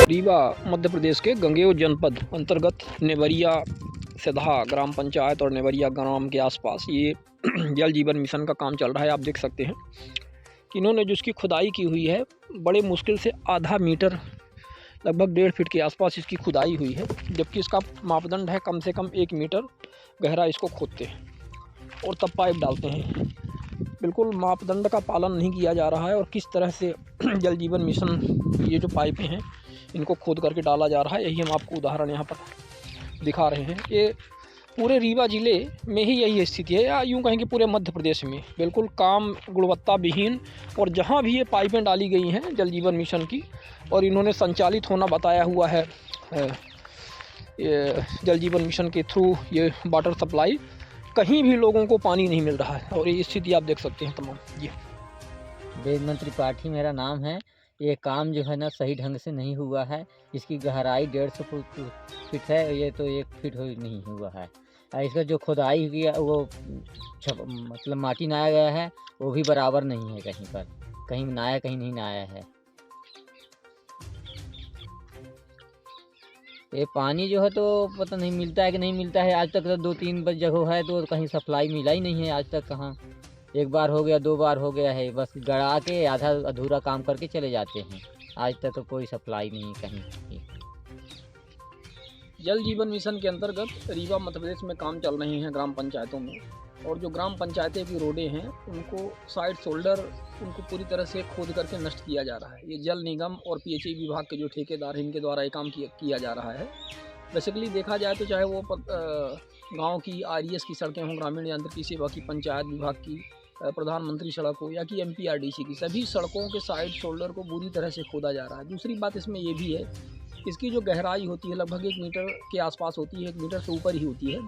रीवा मध्य प्रदेश के गंगेय जनपद अंतर्गत नेवरिया सधा ग्राम पंचायत और नेवरिया ग्राम के आसपास ये जल जीवन मिशन का काम चल रहा है। आप देख सकते हैं कि इन्होंने जो इसकी खुदाई की हुई है, बड़े मुश्किल से आधा मीटर लगभग 1.5 फीट के आसपास इसकी खुदाई हुई है, जबकि इसका मापदंड है कम से कम 1 मीटर गहरा इसको खोदते हैं और तब पाइप डालते हैं। बिल्कुल मापदंड का पालन नहीं किया जा रहा है और किस तरह से जल जीवन मिशन ये जो पाइपें हैं इनको खोद करके डाला जा रहा है, यही हम आपको उदाहरण यहाँ पर दिखा रहे हैं। ये पूरे रीवा ज़िले में ही यही स्थिति है, या यूँ कहें कि पूरे मध्य प्रदेश में बिल्कुल काम गुणवत्ता विहीन। और जहाँ भी ये पाइपें डाली गई हैं जल जीवन मिशन की और इन्होंने संचालित होना बताया हुआ है ये जल जीवन मिशन के थ्रू ये वाटर सप्लाई, कहीं भी लोगों को पानी नहीं मिल रहा है और ये स्थिति आप देख सकते हैं तमाम। जी, वेदमन त्रिपाठी मेरा नाम है। ये काम जो है ना सही ढंग से नहीं हुआ है। इसकी गहराई 150 फीट है, ये तो 1 फीट नहीं हुआ है। इसका जो खुदाई हुई है वो मतलब माटी नाया गया है, वो भी बराबर नहीं है, कहीं पर कहीं नाया कहीं नहीं नाया है। ये पानी जो है तो पता नहीं मिलता है कि नहीं मिलता है। आज तक तो 2-3 जगह है तो कहीं सप्लाई मिला ही नहीं है आज तक। कहाँ एक बार हो गया, 2 बार हो गया है, बस गड़ा के आधा अधूरा काम करके चले जाते हैं। आज तक तो कोई सप्लाई नहीं कहीं की। जल जीवन मिशन के अंतर्गत रीवा मध्य प्रदेश में काम चल रहे हैं ग्राम पंचायतों में, और जो ग्राम पंचायतें की रोडें हैं उनको साइड शोल्डर उनको पूरी तरह से खोद करके नष्ट किया जा रहा है। ये जल निगम और पीएचई विभाग के जो ठेकेदार हैं इनके द्वारा ये काम किया जा रहा है। बेसिकली देखा जाए तो चाहे वो गाँव की आरईएस की सड़कें हों, ग्रामीण यांत्रिकी सेवा की, पंचायत विभाग की, प्रधानमंत्री सड़क हो, या कि एमपीआरडीसी की, सभी सड़कों के साइड शोल्डर को बुरी तरह से खोदा जा रहा है। दूसरी बात इसमें ये भी है, इसकी जो गहराई होती है लगभग 1 मीटर के आसपास होती है, 1 मीटर से ऊपर ही होती है।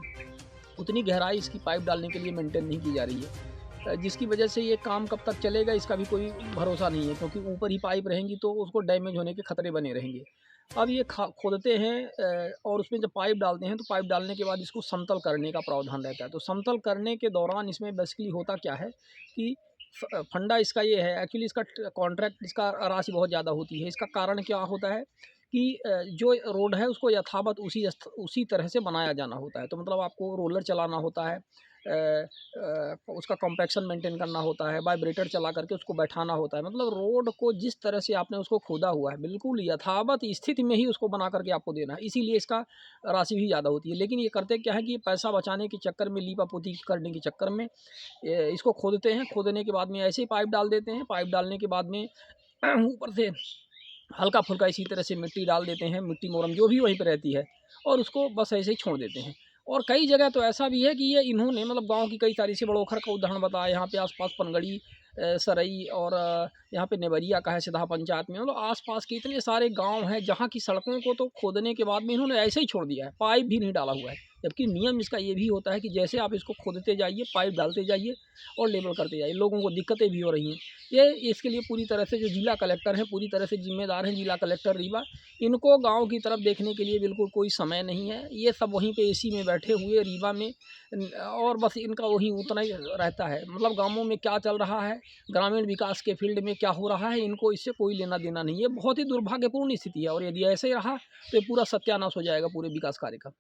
उतनी गहराई इसकी पाइप डालने के लिए मेंटेन नहीं की जा रही है, जिसकी वजह से ये काम कब तक चलेगा इसका भी कोई भरोसा नहीं है, क्योंकि ऊपर ही पाइप रहेंगी तो उसको डैमेज होने के खतरे बने रहेंगे। अब ये खोदते हैं और उसमें जब पाइप डालते हैं तो पाइप डालने के बाद इसको समतल करने का प्रावधान रहता है। तो समतल करने के दौरान इसमें बेसिकली होता क्या है कि फंडा इसका ये है, एक्चुअली इसका कॉन्ट्रैक्ट, इसका राशि बहुत ज़्यादा होती है। इसका कारण क्या होता है कि जो रोड है उसको यथावत उसी तरह से बनाया जाना होता है। तो मतलब आपको रोलर चलाना होता है, उसका कॉम्पैक्शन मेंटेन करना होता है, वाइब्रेटर चला करके उसको बैठाना होता है। मतलब रोड को जिस तरह से आपने उसको खोदा हुआ है बिल्कुल यथावत स्थिति में ही उसको बना करके आपको देना है, इसीलिए इसका राशि भी ज़्यादा होती है। लेकिन ये करते क्या है कि पैसा बचाने के चक्कर में, लीपा पोती करने के चक्कर में इसको खोदते हैं। खोदने के बाद में ऐसे ही पाइप डाल देते हैं। पाइप डालने के बाद में ऊपर से हल्का फुल्का इसी तरह से मिट्टी डाल देते हैं, मिट्टी मोरम जो भी वहीं पर रहती है, और उसको बस ऐसे ही छोड़ देते हैं। और कई जगह तो ऐसा भी है कि ये इन्होंने मतलब गांव की कई सारी से बड़ोखर का उदाहरण बताया। यहाँ पे आसपास पनगड़ी, सरई और यहाँ पे नेवरिया का है सधा पंचायत में, मतलब आसपास के इतने सारे गांव हैं जहाँ की सड़कों को तो खोदने के बाद में इन्होंने ऐसे ही छोड़ दिया है, पाइप भी नहीं डाला हुआ है। जबकि नियम इसका ये भी होता है कि जैसे आप इसको खोदते जाइए, पाइप डालते जाइए और लेवल करते जाइए। लोगों को दिक्कतें भी हो रही हैं। ये इसके लिए पूरी तरह से जो जिला कलेक्टर हैं पूरी तरह से जिम्मेदार हैं, जिला कलेक्टर रीवा। इनको गांव की तरफ देखने के लिए बिल्कुल कोई समय नहीं है। ये सब वहीं पे एसी में बैठे हुए रीवा में, और बस इनका वही उतना ही रहता है। मतलब गांवों में क्या चल रहा है, ग्रामीण विकास के फील्ड में क्या हो रहा है, इनको इससे कोई लेना देना नहीं है। बहुत ही दुर्भाग्यपूर्ण स्थिति है, और यदि ऐसे रहा तो ये पूरा सत्यानाश हो जाएगा पूरे विकास कार्य का।